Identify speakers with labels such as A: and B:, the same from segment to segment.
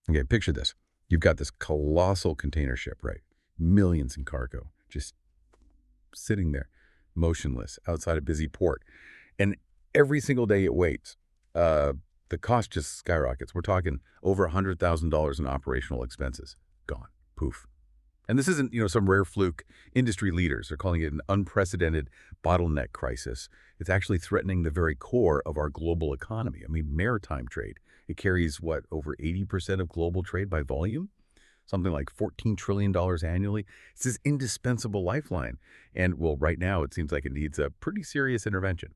A: Okay, picture this. You've got this colossal container ship, right? Millions in cargo, just sitting there, motionless, outside a busy port. And every single day it waits. Uh, the cost just skyrockets. We're talking over $100,000 in operational expenses. Gone. Poof. And this isn't, some rare fluke. Industry leaders are calling it an unprecedented bottleneck crisis. It's actually threatening the very core of our global economy. I mean, maritime trade. It carries, what, over 80% of global trade by volume? Something like $14 trillion annually. It's this indispensable lifeline. And, well, right now it seems like it needs a pretty serious intervention.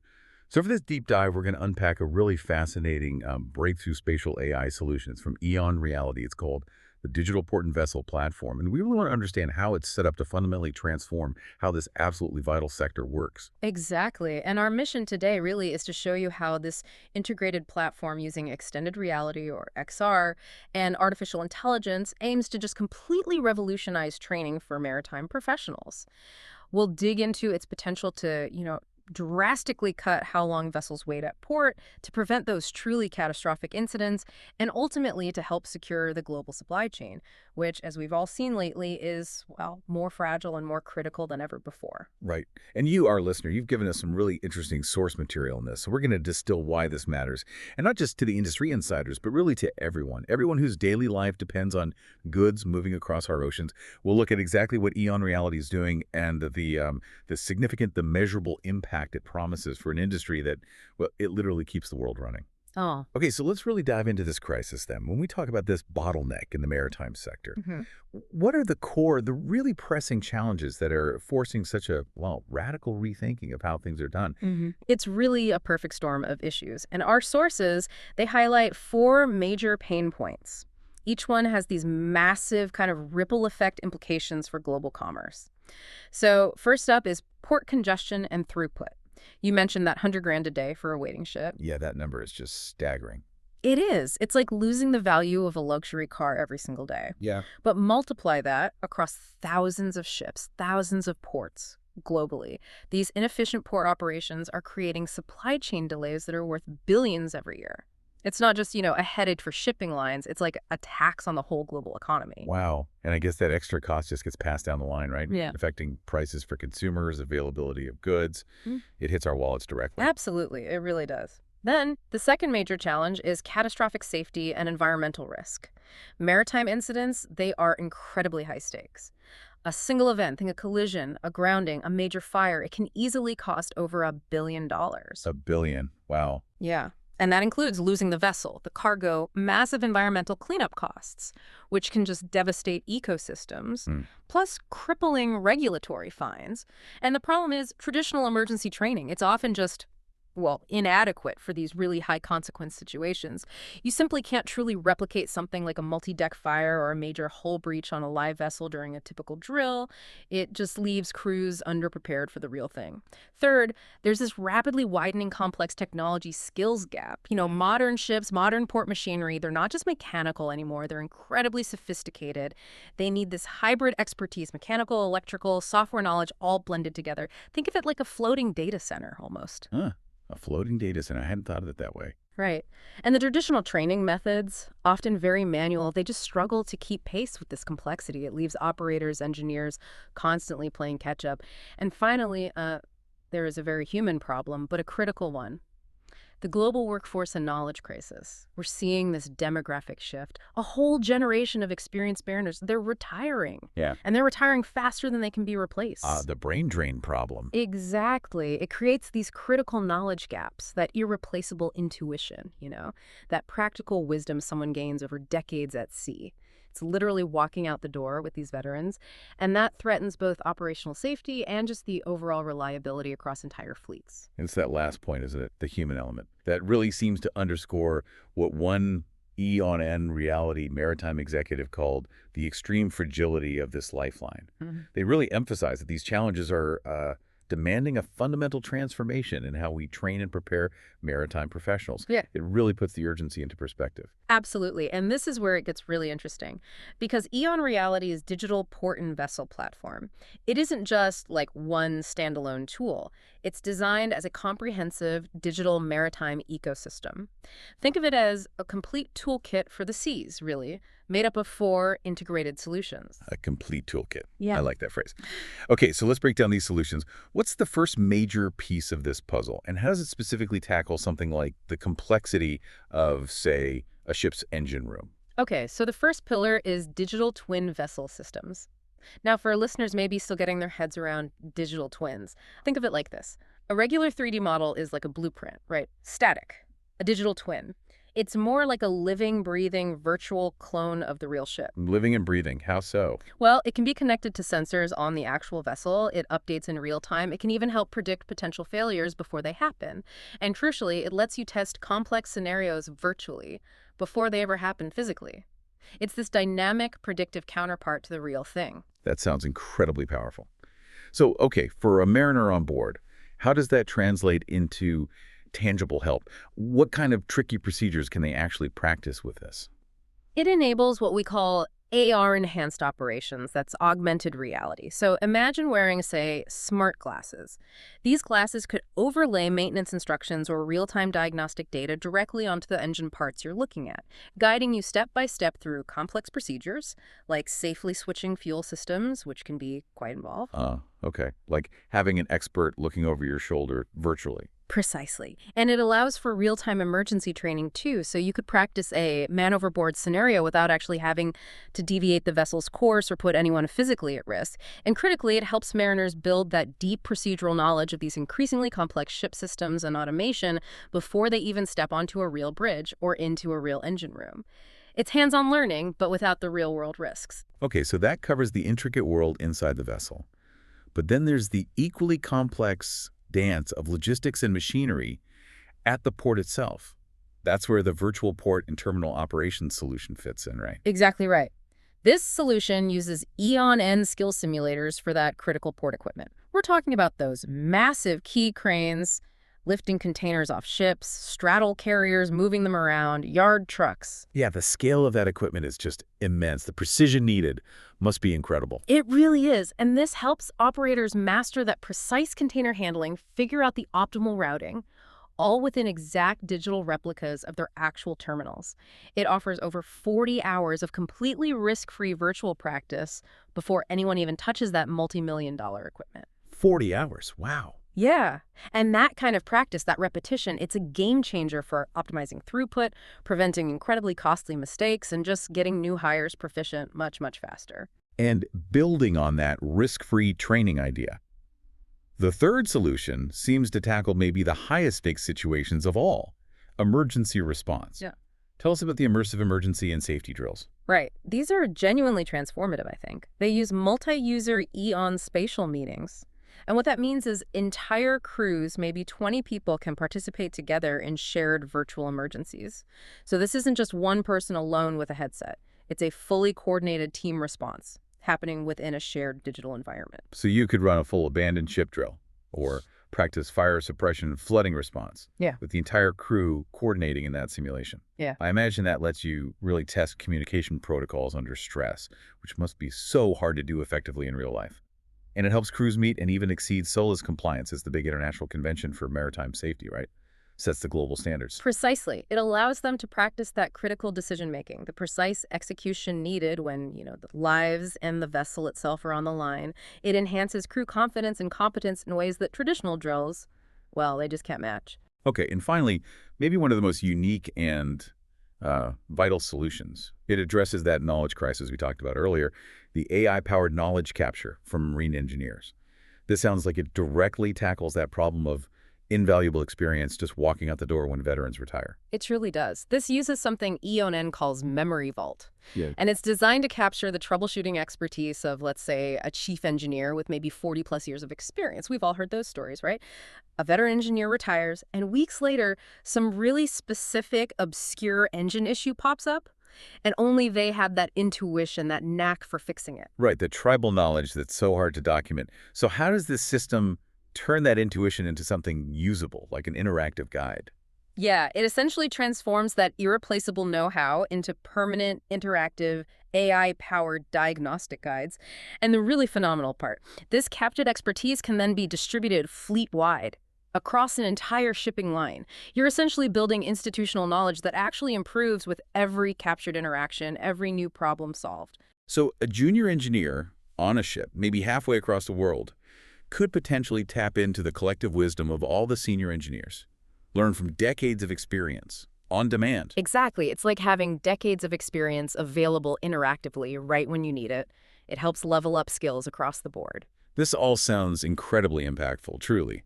A: So for this deep dive, we're going to unpack a really fascinating breakthrough spatial AI solution. It's from EON Reality. It's called the Digital Port and Vessel Platform. And we really want to understand how it's set up to fundamentally transform how this absolutely vital sector works.
B: Exactly. And our mission today really is to show you how this integrated platform using extended reality or XR and artificial intelligence aims to just completely revolutionize training for maritime professionals. We'll dig into its potential to, drastically cut how long vessels wait at port to prevent those truly catastrophic incidents and ultimately to help secure the global supply chain, which, as we've all seen lately, is, well, more fragile and more critical than ever before.
A: Right. And you, our listener, you've given us some really interesting source material in this. So we're going to distill why this matters. And not just to the industry insiders, but really to everyone. Everyone whose daily life depends on goods moving across our oceans. We'll look at exactly what EON Reality is doing and the significant, the measurable impact it promises for an industry that, well, it literally keeps the world running.
B: Oh.
A: Okay, so let's really dive into this crisis then. When we talk about this bottleneck in the maritime sector, what are the really pressing challenges that are forcing such a, well, radical rethinking of how things are done?
B: It's really a perfect storm of issues. And our sources, they highlight four major pain points. Each one has these massive kind of ripple effect implications for global commerce. So first up is port congestion and throughput. You mentioned that 100 grand a day for a waiting ship.
A: Yeah, that number is just staggering.
B: It is. It's like losing the value of a luxury car every single day.
A: Yeah.
B: But multiply that across thousands of ships, thousands of ports globally. These inefficient port operations are creating supply chain delays that are worth billions every year. It's not just, a headache for shipping lines. It's like a tax on the whole global economy.
A: Wow. And I guess that extra cost just gets passed down the line, right?
B: Yeah.
A: Affecting prices for consumers, availability of goods. It hits our wallets directly.
B: Absolutely. It really does. Then, the second major challenge is catastrophic safety and environmental risk. Maritime incidents, they are incredibly high stakes. A single event, think a collision, a grounding, a major fire, it can easily cost over $1 billion.
A: $1 billion. Wow.
B: Yeah. And that includes losing the vessel, the cargo, massive environmental cleanup costs, which can just devastate ecosystems, plus crippling regulatory fines. And the problem is traditional emergency training. It's often just, well, inadequate for these really high consequence situations. You simply can't truly replicate something like a multi-deck fire or a major hull breach on a live vessel during a typical drill. It just leaves crews underprepared for the real thing. Third, there's this rapidly widening complex technology skills gap. Modern ships, modern port machinery, they're not just mechanical anymore. They're incredibly sophisticated. They need this hybrid expertise, mechanical, electrical, software knowledge, all blended together. Think of it like a floating data center almost.
A: Huh. A floating data center. I hadn't thought of it that way.
B: Right. And the traditional training methods, often very manual, they just struggle to keep pace with this complexity. It leaves operators, engineers constantly playing catch up. And finally, there is a very human problem, but a critical one. The global workforce and knowledge crisis. We're seeing this demographic shift. A whole generation of experienced mariners, they're retiring.
A: Yeah.
B: And they're retiring faster than they can be replaced.
A: The brain drain problem.
B: Exactly. It creates these critical knowledge gaps, that irreplaceable intuition, that practical wisdom someone gains over decades at sea. It's literally walking out the door with these veterans, and that threatens both operational safety and just the overall reliability across entire fleets.
A: It's that last point, isn't it? The human element. That really seems to underscore what one EON Reality maritime executive called the extreme fragility of this lifeline. They really emphasize that these challenges are demanding a fundamental transformation in how we train and prepare maritime professionals.
B: Yeah.
A: It really puts the urgency into perspective.
B: Absolutely. And this is where it gets really interesting, because EON Reality's digital port and vessel platform, it isn't just like one standalone tool. It's designed as a comprehensive digital maritime ecosystem. Think of it as a complete toolkit for the seas, really, made up of 4 integrated solutions.
A: A complete toolkit. I
B: Yeah.
A: like that phrase. Okay, so let's break down these solutions. What's the first major piece of this puzzle, and how does it specifically tackle something like the complexity of, say, a ship's engine room?
B: Okay, so the first pillar is digital twin vessel systems. Now, for our listeners maybe still getting their heads around digital twins, think of it like this. A regular 3D model is like a blueprint, right? Static. A digital twin. It's more like a living, breathing, virtual clone of the real ship.
A: Living and breathing. How so?
B: Well, it can be connected to sensors on the actual vessel. It updates in real time. It can even help predict potential failures before they happen. And crucially, it lets you test complex scenarios virtually before they ever happen physically. It's this dynamic, predictive counterpart to the real thing.
A: That sounds incredibly powerful. So, okay, for a mariner on board, how does that translate into tangible help? What kind of tricky procedures can they actually practice with this?
B: It enables what we call AR-enhanced operations, that's augmented reality. So imagine wearing, say, smart glasses. These glasses could overlay maintenance instructions or real-time diagnostic data directly onto the engine parts you're looking at, guiding you step by step through complex procedures, like safely switching fuel systems, which can be quite involved.
A: Okay. Like having an expert looking over your shoulder virtually.
B: Precisely. And it allows for real-time emergency training, too, so you could practice a man-overboard scenario without actually having to deviate the vessel's course or put anyone physically at risk. And critically, it helps mariners build that deep procedural knowledge of these increasingly complex ship systems and automation before they even step onto a real bridge or into a real engine room. It's hands-on learning, but without the real-world risks.
A: Okay, so that covers the intricate world inside the vessel. But then there's the equally complex dance of logistics and machinery at the port itself. That's where the virtual port and terminal operations solution fits in, right?
B: Exactly right. This solution uses EON skill simulators for that critical port equipment. We're talking about those massive key cranes, lifting containers off ships, straddle carriers, moving them around, yard trucks.
A: Yeah, the scale of that equipment is just immense. The precision needed must be incredible.
B: It really is, and this helps operators master that precise container handling, figure out the optimal routing, all within exact digital replicas of their actual terminals. It offers over 40 hours of completely risk-free virtual practice before anyone even touches that multi-million-dollar equipment.
A: 40 hours, wow.
B: Yeah, and that kind of practice, that repetition, it's a game changer for optimizing throughput, preventing incredibly costly mistakes, and just getting new hires proficient much, much faster.
A: And building on that risk-free training idea, the third solution seems to tackle maybe the highest stakes situations of all, emergency response.
B: Yeah.
A: Tell us about the immersive emergency and safety drills.
B: Right. These are genuinely transformative, I think. They use multi-user EON spatial meetings. And what that means is entire crews, maybe 20 people, can participate together in shared virtual emergencies. So this isn't just one person alone with a headset. It's a fully coordinated team response happening within a shared digital environment.
A: So you could run a full abandoned ship drill or practice fire suppression and flooding response
B: Yeah.
A: with the entire crew coordinating in that simulation.
B: Yeah.
A: I imagine that lets you really test communication protocols under stress, which must be so hard to do effectively in real life. And it helps crews meet and even exceed SOLAS compliance as the big international convention for maritime safety, right? Sets the global standards.
B: Precisely. It allows them to practice that critical decision-making, the precise execution needed when, the lives and the vessel itself are on the line. It enhances crew confidence and competence in ways that traditional drills, well, they just can't match.
A: Okay, and finally, maybe one of the most unique and vital solutions. It addresses that knowledge crisis we talked about earlier, the AI-powered knowledge capture from marine engineers. This sounds like it directly tackles that problem of invaluable experience just walking out the door when veterans retire.
B: It truly does. This uses something EON calls Memory Vault.
A: Yeah.
B: And it's designed to capture the troubleshooting expertise of, let's say, a chief engineer with maybe 40-plus years of experience. We've all heard those stories, right? A veteran engineer retires, and weeks later, some really specific, obscure engine issue pops up, and only they have that intuition, that knack for fixing it.
A: Right, the tribal knowledge that's so hard to document. So how does this system turn that intuition into something usable, like an interactive guide?
B: Yeah, it essentially transforms that irreplaceable know-how into permanent, interactive, AI-powered diagnostic guides. And the really phenomenal part, this captured expertise can then be distributed fleet-wide across an entire shipping line. You're essentially building institutional knowledge that actually improves with every captured interaction, every new problem solved.
A: So a junior engineer on a ship, maybe halfway across the world, could potentially tap into the collective wisdom of all the senior engineers, learn from decades of experience, on demand.
B: Exactly. It's like having decades of experience available interactively right when you need it. It helps level up skills across the board.
A: This all sounds incredibly impactful, truly.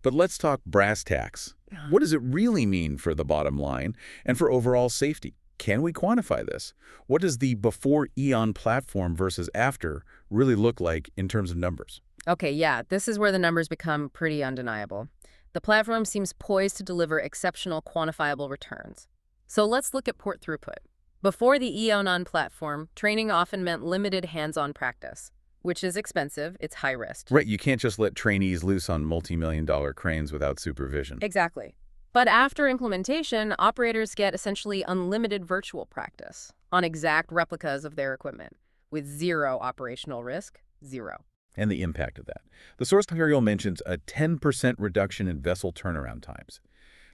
A: But let's talk brass tacks.
B: Uh,
A: What does it really mean for the bottom line and for overall safety? Can we quantify this? What does the before EON platform versus after really look like in terms of numbers?
B: Okay, yeah, this is where the numbers become pretty undeniable. The platform seems poised to deliver exceptional quantifiable returns. So let's look at port throughput. Before the EON platform, training often meant limited hands-on practice, which is expensive, it's high risk.
A: Right, you can't just let trainees loose on multi-million-dollar cranes without supervision.
B: Exactly. But after implementation, operators get essentially unlimited virtual practice on exact replicas of their equipment with zero operational risk, zero.
A: And the impact of that. The source material mentions a 10% reduction in vessel turnaround times.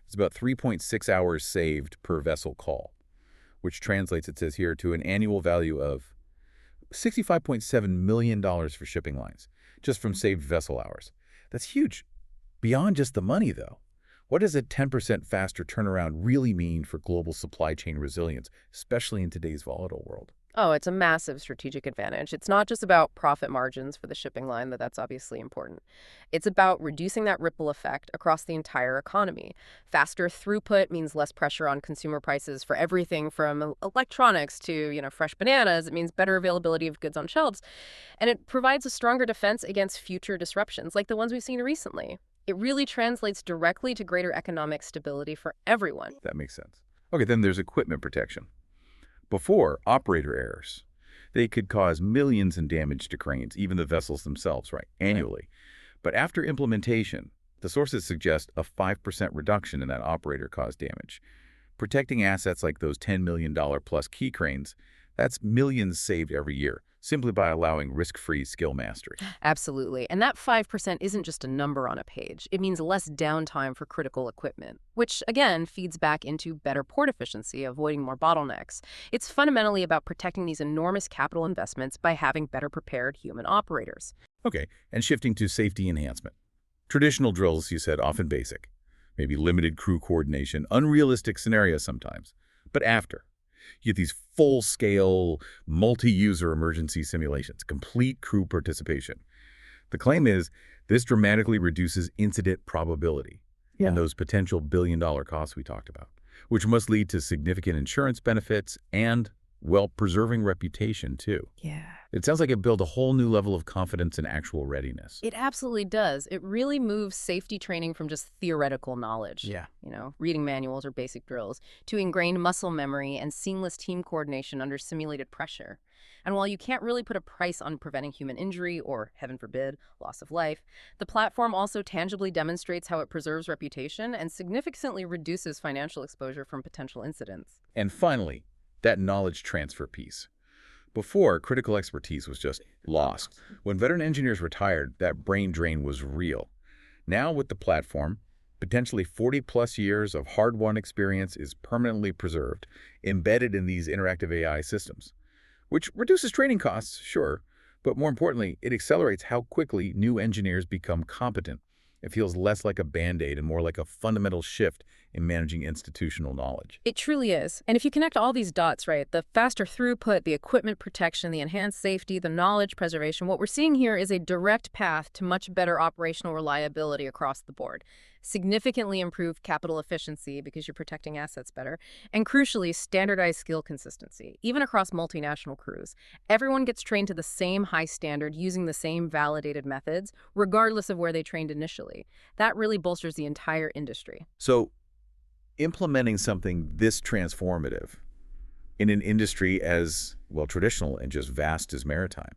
A: It's about 3.6 hours saved per vessel call, which translates, it says here, to an annual value of $65.7 million for shipping lines, just from saved vessel hours. That's huge. Beyond just the money, though, what does a 10% faster turnaround really mean for global supply chain resilience, especially in today's volatile world?
B: Oh, it's a massive strategic advantage. It's not just about profit margins for the shipping line, but that's obviously important. It's about reducing that ripple effect across the entire economy. Faster throughput means less pressure on consumer prices for everything from electronics to, fresh bananas. It means better availability of goods on shelves. And it provides a stronger defense against future disruptions, like the ones we've seen recently. It really translates directly to greater economic stability for everyone.
A: That makes sense. Okay, then there's equipment protection. Before, operator errors. They could cause millions in damage to cranes, even the vessels themselves, right, annually. But after implementation, the sources suggest a 5% reduction in that operator-caused damage. Protecting assets like those $10 million plus key cranes, that's millions saved every year, simply by allowing risk-free skill mastery.
B: Absolutely. And that 5% isn't just a number on a page. It means less downtime for critical equipment, which, again, feeds back into better port efficiency, avoiding more bottlenecks. It's fundamentally about protecting these enormous capital investments by having better prepared human operators.
A: Okay, and shifting to safety enhancement. Traditional drills, you said, often basic. Maybe limited crew coordination, unrealistic scenarios sometimes. But after, you get these full-scale, multi-user emergency simulations, complete crew participation. The claim is this dramatically reduces incident probability and those potential billion-dollar costs we talked about, which must lead to significant insurance benefits and, well, preserving reputation, too.
B: Yeah.
A: It sounds like it built a whole new level of confidence and actual readiness.
B: It absolutely does. It really moves safety training from just theoretical knowledge, reading manuals or basic drills, to ingrained muscle memory and seamless team coordination under simulated pressure. And while you can't really put a price on preventing human injury or, heaven forbid, loss of life, the platform also tangibly demonstrates how it preserves reputation and significantly reduces financial exposure from potential incidents.
A: And finally, that knowledge transfer piece. Before, critical expertise was just lost. When veteran engineers retired, that brain drain was real. Now with the platform, potentially 40-plus years of hard-won experience is permanently preserved, embedded in these interactive AI systems, which reduces training costs, sure, but more importantly, it accelerates how quickly new engineers become competent. It feels less like a Band-Aid and more like a fundamental shift in managing institutional knowledge.
B: It truly is. And if you connect all these dots, right, the faster throughput, the equipment protection, the enhanced safety, the knowledge preservation, what we're seeing here is a direct path to much better operational reliability across the board. Significantly improved capital efficiency because you're protecting assets better, and crucially, standardized skill consistency, even across multinational crews. Everyone gets trained to the same high standard using the same validated methods, regardless of where they trained initially. That really bolsters the entire industry.
A: So, implementing something this transformative in an industry as, well, traditional and just vast as maritime,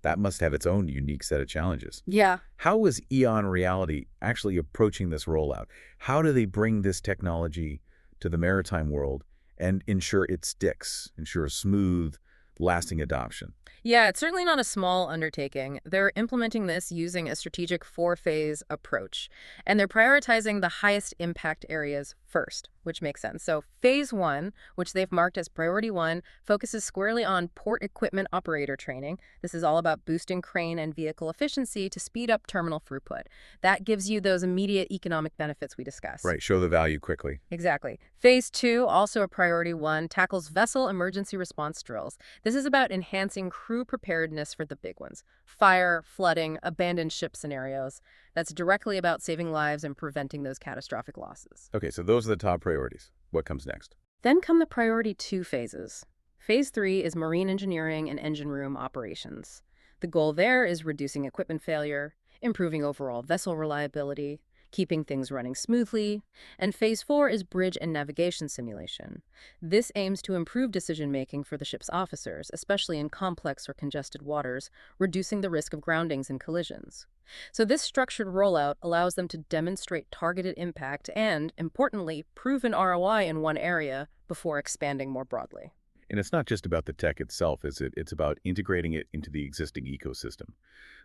A: That must have its own unique set of challenges.
B: Yeah.
A: How is EON Reality actually approaching this rollout? How do they bring this technology to the maritime world and ensure it sticks, ensure smooth, lasting adoption?
B: Yeah, it's certainly not a small undertaking. They're implementing this using a strategic four-phase approach, and they're prioritizing the highest impact areas first, which makes sense. So phase one, which they've marked as priority one, focuses squarely on port equipment operator training. This is all about boosting crane and vehicle efficiency to speed up terminal throughput. That gives you those immediate economic benefits we discussed.
A: Right, show the value quickly.
B: Exactly. Phase two, also a priority one, tackles vessel emergency response drills. This is about enhancing crew preparedness for the big ones: fire, flooding, abandoned ship scenarios. That's directly about saving lives and preventing those catastrophic losses.
A: Okay, so those are the top priorities. What comes next?
B: Then come the priority two phases. Phase three is marine engineering and engine room operations. The goal there is reducing equipment failure, improving overall vessel reliability, keeping things running smoothly, and phase four is bridge and navigation simulation. This aims to improve decision-making for the ship's officers, especially in complex or congested waters, reducing the risk of groundings and collisions. So this structured rollout allows them to demonstrate targeted impact and, importantly, proven ROI in one area before expanding more broadly.
A: And it's not just about the tech itself, is it? It's about integrating it into the existing ecosystem.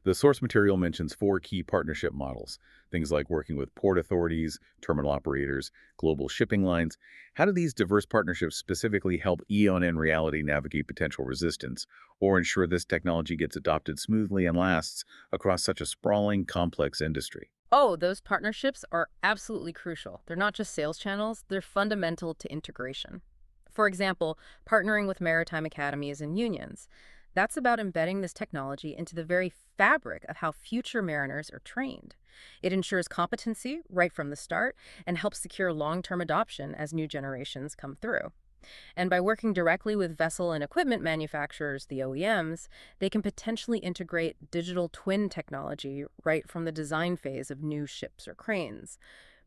A: The source material mentions four key partnership models, things like working with port authorities, terminal operators, global shipping lines. How do these diverse partnerships specifically help EON and Reality navigate potential resistance or ensure this technology gets adopted smoothly and lasts across such a sprawling, complex industry?
B: Oh, those partnerships are absolutely crucial. They're not just sales channels, they're fundamental to integration. For example, partnering with maritime academies and unions. That's about embedding this technology into the very fabric of how future mariners are trained. It ensures competency right from the start and helps secure long-term adoption as new generations come through. And by working directly with vessel and equipment manufacturers, the OEMs, they can potentially integrate digital twin technology right from the design phase of new ships or cranes.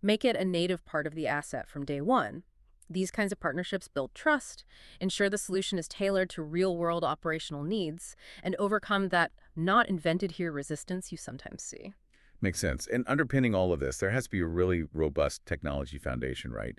B: Make it a native part of the asset from day one. These kinds of partnerships build trust, ensure the solution is tailored to real-world operational needs, and overcome that not invented here resistance you sometimes see.
A: Makes sense. And underpinning all of this, there has to be a really robust technology foundation, right?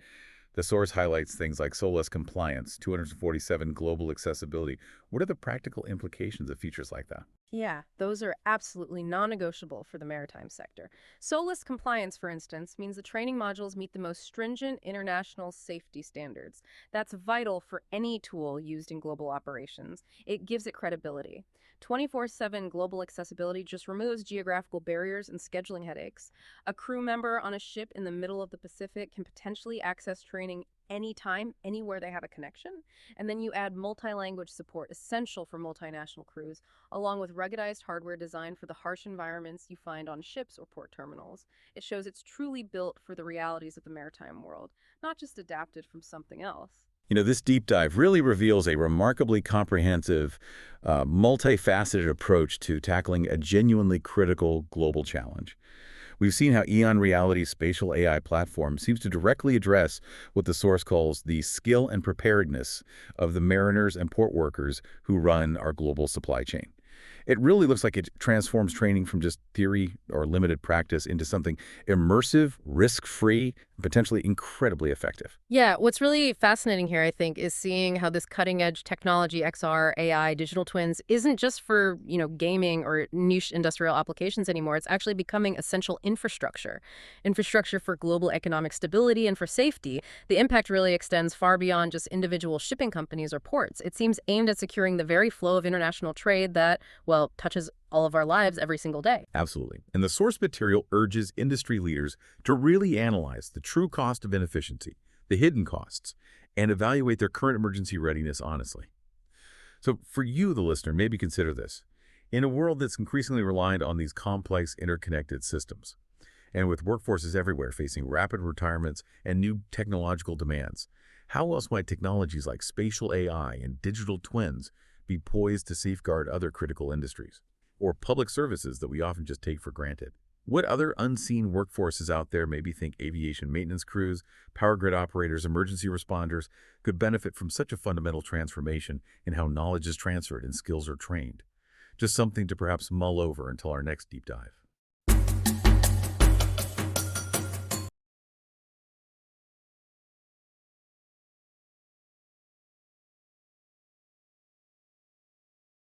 A: The source highlights things like SOLAS compliance, 247 global accessibility. What are the practical implications of features like that?
B: Yeah, those are absolutely non-negotiable for the maritime sector. SOLAS compliance, for instance, means the training modules meet the most stringent international safety standards. That's vital for any tool used in global operations. It gives it credibility. 24/7 global accessibility just removes geographical barriers and scheduling headaches. A crew member on a ship in the middle of the Pacific can potentially access training anytime, anywhere they have a connection. And then you add multi-language support, essential for multinational crews, along with ruggedized hardware designed for the harsh environments you find on ships or port terminals. It shows it's truly built for the realities of the maritime world, not just adapted from something else.
A: You know, this deep dive really reveals a remarkably comprehensive, multifaceted approach to tackling a genuinely critical global challenge. We've seen how EON Reality's spatial AI platform seems to directly address what the source calls the skill and preparedness of the mariners and port workers who run our global supply chain. It really looks like it transforms training from just theory or limited practice into something immersive, risk-free, potentially incredibly effective.
B: Yeah, what's really fascinating here, I think, is seeing how this cutting-edge technology, XR, AI, digital twins, isn't just for, gaming or niche industrial applications anymore. It's actually becoming essential infrastructure. Infrastructure for global economic stability and for safety. The impact really extends far beyond just individual shipping companies or ports. It seems aimed at securing the very flow of international trade that, well, touches all of our lives every single day.
A: Absolutely. And the source material urges industry leaders to really analyze the true cost of inefficiency, the hidden costs, and evaluate their current emergency readiness honestly. So for you, the listener, maybe consider this. In a world that's increasingly reliant on these complex, interconnected systems, and with workforces everywhere facing rapid retirements and new technological demands, how else might technologies like spatial AI and digital twins be poised to safeguard other critical industries or public services that we often just take for granted? What other unseen workforces out there, maybe think aviation maintenance crews, power grid operators, emergency responders, could benefit from such a fundamental transformation in how knowledge is transferred and skills are trained? Just something to perhaps mull over until our next deep dive.